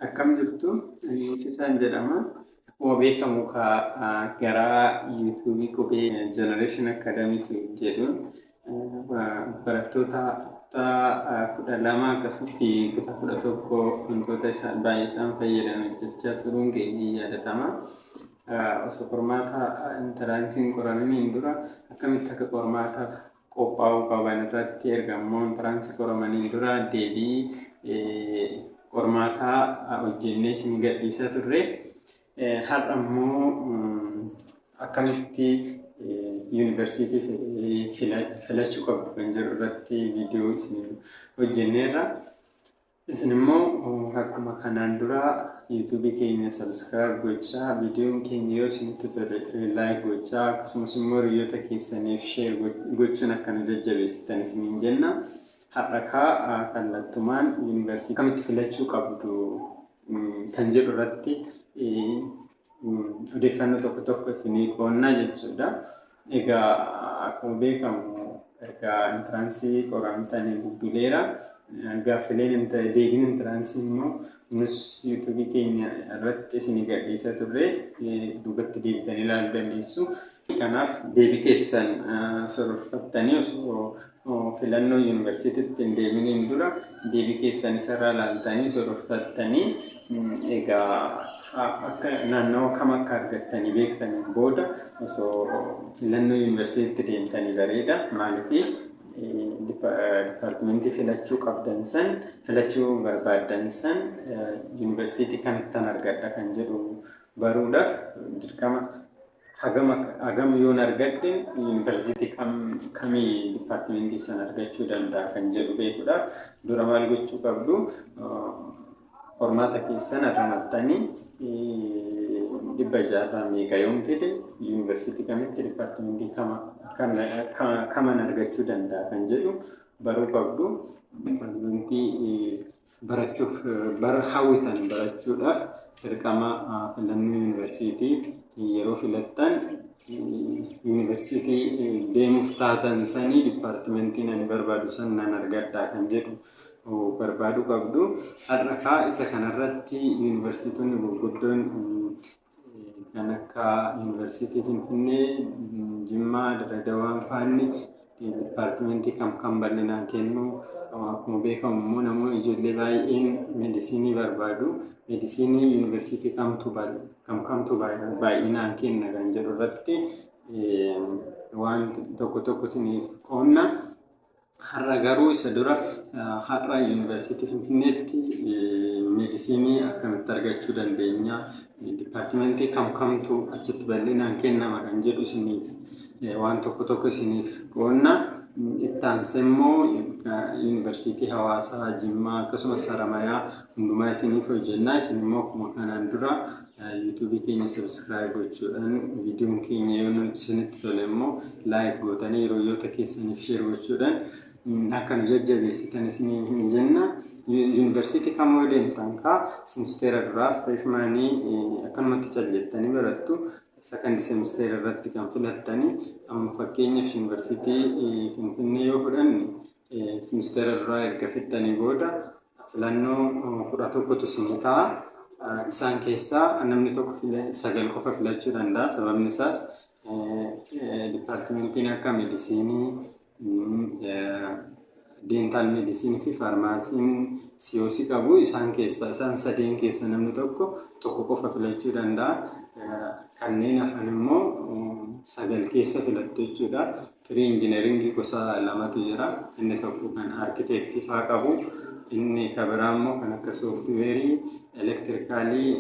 Akkam jirtu? Ani Moosisaan jedhama. Akkuma beekamu gara yuutuubii qubee Generation Academic jedhuun barattoota kutaa 12 akkasumas kutaa 11 wantoota baay'ee isaan fayyadan hojjechaa turuun keenya yaadatama. Osoo qormaata intiraansiin qoramaniin dura akkamitti akka qormaataaf qophaa'uu qaban irratti ergammoo intiraansii qoramaniin dura deebii qormaataa hojjennee isin gadhiisaa turre. Har'a immoo akkamitti yuunivarsiitii filachuu qabdu kan jedhu irratti viidiyoo isin hojjenneerra. Isin immoo akkuma kanaan dura yuutuubii keenya sabskiraayib gochaa viidiyoon keenya yoo isinitti tole laayik gochaa akkasumas immoo hiriyoota keessaniif sheer gochuun akkana jajjabeessitan isiniin jenna. Har'a kallattumaan yuunivarsiitii akkamitti filachuu qabdu kan jedhu irratti odeeffannoo tokko tokko isinii qoonnaa jechuudha. Egaa akkuma beekamu erga intiraansii qoramtanii bubbuleera. Gaaffileen deebiin intiraansii immoo nus yuutuubii keenya irratti isinii gadhiisaa turre duubatti deebitanii ilaaluu dandeessu. Kanaaf deebii keessan sororfattanii osoo filannoo yuunivarsiitiitti hin deeminiin dura deebii keessan isarraa ilaaltanii sororfattanii egaa akka naannoo kam akka argattanii beektanii booda osoo filannoo yuunivarsiitiitti deemtanii bareeda. Maaliif dipaartimentii filachuu qabdan san filachuu barbaadan san yuunivarsiitii kamittan argadha kan jedhu baruudhaaf dirqama hagam yoon argadde yuunivarsiitii kamii dipaartimentii san argachuu danda'a kan jedhu beekuudhaaf dura maal gochuu qabdu? Qormaata keessan arramattanii 600 meeqa yoon fide yuunivarsiitii kamitti dipaartimentii kaman argachuu danda'a kan jedhu baruu qabdu. Dipaartimentii barachuuf hawwitan barachuudhaaf dirqama filannoo yuunivarsiitii yeroo filattan yuunivarsiitii deemuuf taatan sanii dipaartimentiin ani barbaadu san nan argadhaa kan jedhu barbaaduu qabdu. Har'a isa kanarratti yuunivarsiitonni gurguddoon kan akka yuunivarsiitii Finfinnee, Jimmaa, Dirredawaa faanni dipaartimentii kam bal'inaan kennu. Akkuma beekamu immoo namoonni ijoollee baay'een meedisinii barbaadu. Meedisinii yuunivarsiitii kamtu baay'inaan kenna kan jedhu irratti waan tokko isiniif qoonna. Har'a garuu isa dura har'a yuunivarsiitii Finfinneetti meedisinii akkamitti argachuu dandeenya? Dipaartimentii kamtu achitti bal'inaan kennama kan jedhu isiniif waan tokko isiniif qoonna. Itti aansee immoo yuunivarsiitii Hawaasaa, Jimmaa akkasumas Haramayaa hundumaa isiniif hojjennaa. Isin immoo akkuma kanaan dura yuutuubii keenya sabskiraayib gochuudhaan viidiyoon keenya yoo isinitti tole immoo laayik gootanii hiriyoota keessaniif sheer gochuudhaan akka nu jajjabeessitan isiniin jenna. Yuunivarsiitii kam yoo deemtan simisteera duraa fireeshmaanii akkanumatti callettanii barattu. Sakandii simisteera irratti kan filattanii amma fakkeenyaaf yuunivarsiitii Finfinnee yoo fudhanne simisteera duraa erga fixxanii booda filannoo 11tu isinii ta'a. Isaan keessaa namni tokko 9 qofa filachuu danda'a. Sababni isaas dipaartimentiin akka meedisinii, deental meedisinii fi faarmaasiin siyoosii qabu. Isaan sadeen keessa namni tokko qofa filachuu danda'a. Kanneen hafan immoo 9 keessa filattu jechuudha. Firii injineringii gosa 2tu jira. Inni tokko kan arkiteektii fa'aa qabu. Inni kan biraa immoo kan akka sooftiweerii, elektirikaalii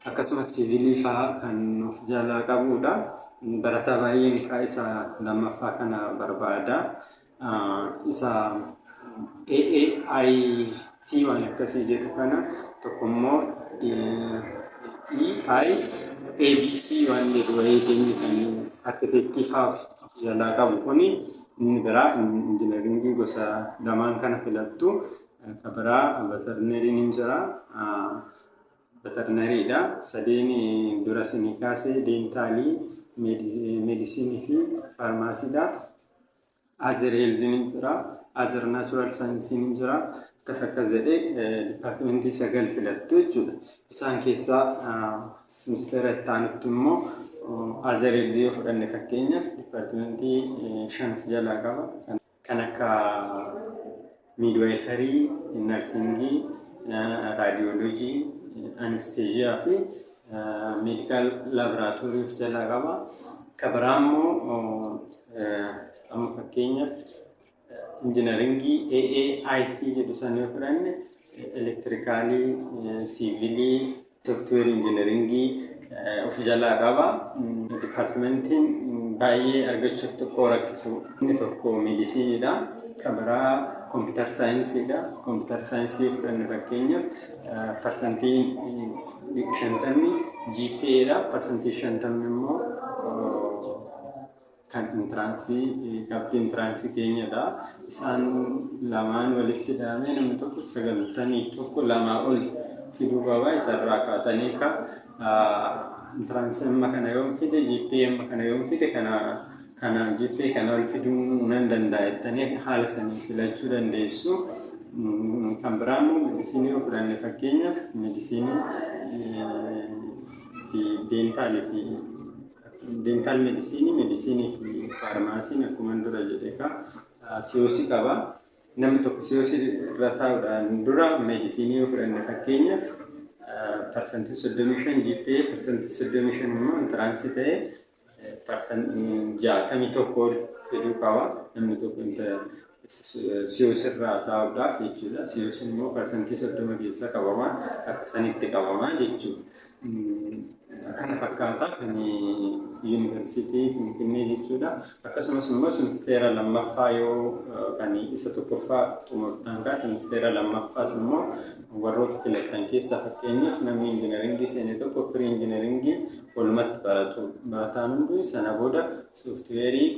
akkasumas siviilii fa'aa kan of jalaa qabudha. Barataa baay'een isa lammaffaa kana barbaada. Isa AAIT waan akkasii jedhu kana tokko immoo ABC waan jedhu wayiitiin kan arkiteektii fa'aa of jalaa qabu kuni inni biraa injineringii gosa 2 kana filattu. Kan biraa veterineeriin hin jira. Veterinariidha. Sadeen dura isinii kaasee deentaalii, meedisinii fi faarmaasiidha. Azir heelziin hin jira. Azir naachuraal saayinsiin hin jira. akkas jedhee dipaartimentii 9 filattu jechuudha. Isaan keessaa ministeera itti aanutti immoo Azereelzii yoo fudhanne fakkeenyaaf dipaartimentii 5 jalaa qaba. Kan akka miidwaayifarii, narsingii, raadiyoolojii, anesteeziyaa fi meedikaal laaboraatoorii of jalaa qaba. Kan biraa immoo amma fakkeenyaaf injiinaringii AAIT jedhu san yoo fudhanne elektirikaalii, siivilii, sooftiweerii injiinaringii of jalaa qaba. Dipaartimentiin baay'ee argachuuf xiqqoo rakkisu. Inni tokko meedisiiniidha. Kan biraa kompiitar saayinsiidha. Kompiitar saayinsii yoo fudhanne fakkeenyaaf parsantii 50 GPA'dha. Parsantii 50 immoo kan intiraansii qabxii intiraansii keenyadha. Isaan lamaan walitti daamee namni tokko 91 lamaa ol fiduu qaba. Isarraa kaatanii intiraansii amma kana yoom fide GPA amma kana yoom fide kana GPA kana ol fiduu nan danda'a jettanii haala sanii filachuu dandeessu. Kan biraa immoo meedisinii yoo fudhanne fakkeenyaaf meedisinii fi deentaalii fi dental meedisinii fi faarmaasiin akkuma dura jedhee siyoosii qaba. Namni tokko siyoosii irra taa'uudhaan dura meedisinii yoo fudhanne fakkeenyaaf parsantii 35 GPA parsantii 35 immoo intiraansii ta'ee parsantii 61 fiduu qaba. Namni tokko siyoosii irraa taa'uudhaaf jechuudha. Siyoosiin immoo parsantii 30 keessa qabama. Akka sanitti qabama jechuudha. Kana fakkaataa kan yuunivarsiitii Finfinnee jechuudha. Akkasumas immoo ministeera lammaffaa yoo kan isa tokkoffaa xumurtan ministeera lammaffaas immoo warroota filattan keessaa fakkeenyaaf namni injiinaringii seene tokko pirii injiinaringii walumatti baratu. Barataan hundi sana booda sooftiweerii,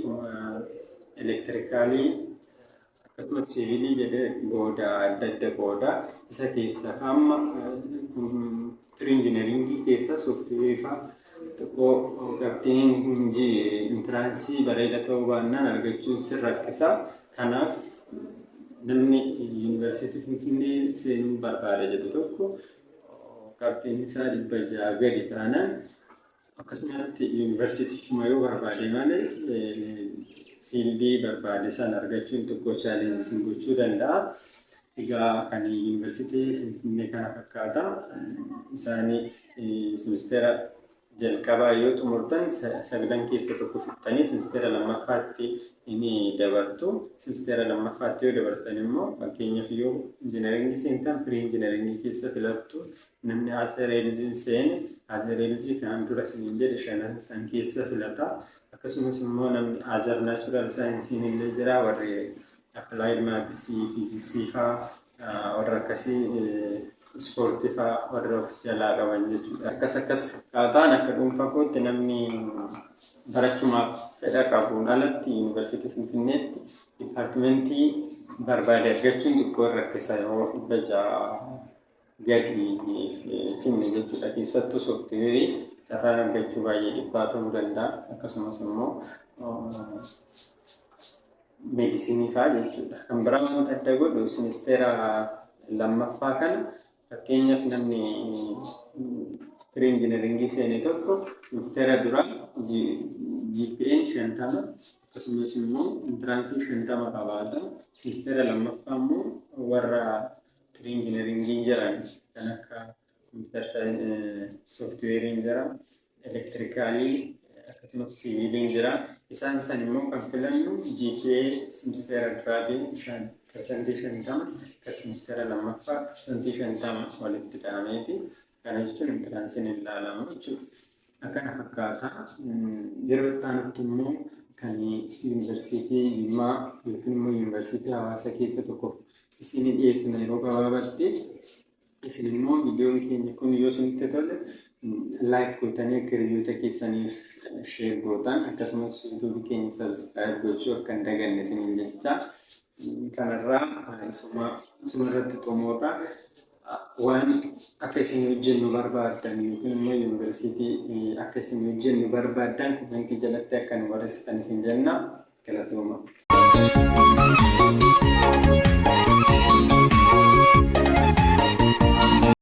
elektirikaalii akkasumas siivilii jedhee booda adda booda isa keessaa amma pirii injiinaringii keessa sooftiweerii fa'aa xiqqoo qabxiin intiraansii bareeda ta'uu baannaan argachuun si rakkisa. Kanaaf namni yuunivarsiitii Finfinnee seenuu barbaada jedhu tokko qabxiin isaa 600 gadi taanaan akkasumatti yuunivarsiitichuma yoo barbaade malee fiildii barbaade san argachuun xiqqoo chaalenjii gochuu danda'a. Egaa kan yuunivarsiitii Finfinnee kana fakkaata. Isaanii ministeera jalqabaa yoo xumurtan 9 keessa tokko fixxanii ministeera lammaffaatti inni dabartu. Ministeera lammaffaatti yoo dabartan immoo fakkeenyaaf yoo injiinaringii seentan pirii injiinaringii keessa filattu. Namni Azereelzii seene Azereelzii kan dura isiniin jedhe 5 san keessa filata. Akkasumas immoo namni Azer naachuraal saayinsiin illee jira. Warri applied maatisii, fiiziksii fa'aa warra akkasii ispoortii fa'aa warra of jalaa qaban jechuudha. Akkas fakkaataan akka dhuunfaa kootti namni barachumaaf fedha qabuun alatti yuunivarsiitii Finfinneetti dipaartimentii barbaade argachuun xiqqoo rakkisa yoo 600 gadi finne jechuudha. Keessattuu sooftiweerii carraan argachuu baay'ee dhiphaa ta'uu danda'a. Akkasumas immoo meedisinii fa'aa jechuudha. Kan biraa wanta adda godhu ministeera lammaffaa kana fakkeenyaaf namni pirii injiinaringii seene tokko ministeera duraa GPA'n 50 akkasumas immoo intiraansii 50 qabaata. Ministeera lammaffaa immoo warra pirii injiinaringii jiran kan akka kompiitar sooftiweeriin jira, elektirikaalii akkasumas siviiliin jira. Isaan san immoo kan filannu GPA ministeera duraatiin parsantii 50 kan ministeera lammaffaa parsantii 50 walitti dhaameeti. Kana jechuun intiraansiin ilaalamu jechuudha. Akkana fakkaataa yeroo itti aanutti immoo kan yuunivarsiitii Jimmaa yookiin immoo yuunivarsiitii Hawaasa keessa tokko isin dhiyeessina yeroo gabaabatti. Isin immoo viidiyoon keenya kun yoo isinitti tole laayik gootanii akka hiriyoota keessaniif sheer gootan akkasumas yuutuubii keenya sabskiraayib gochuu akka hin daganne isiniin jecha. Kanarraa isuma irratti xumurra waan akka isin hojjennu barbaadan yookiin immoo yuunivarsiitii akka isin hojjennu barbaadan komentii jalatti akka nu barreessitan isin jenna. Galatooma.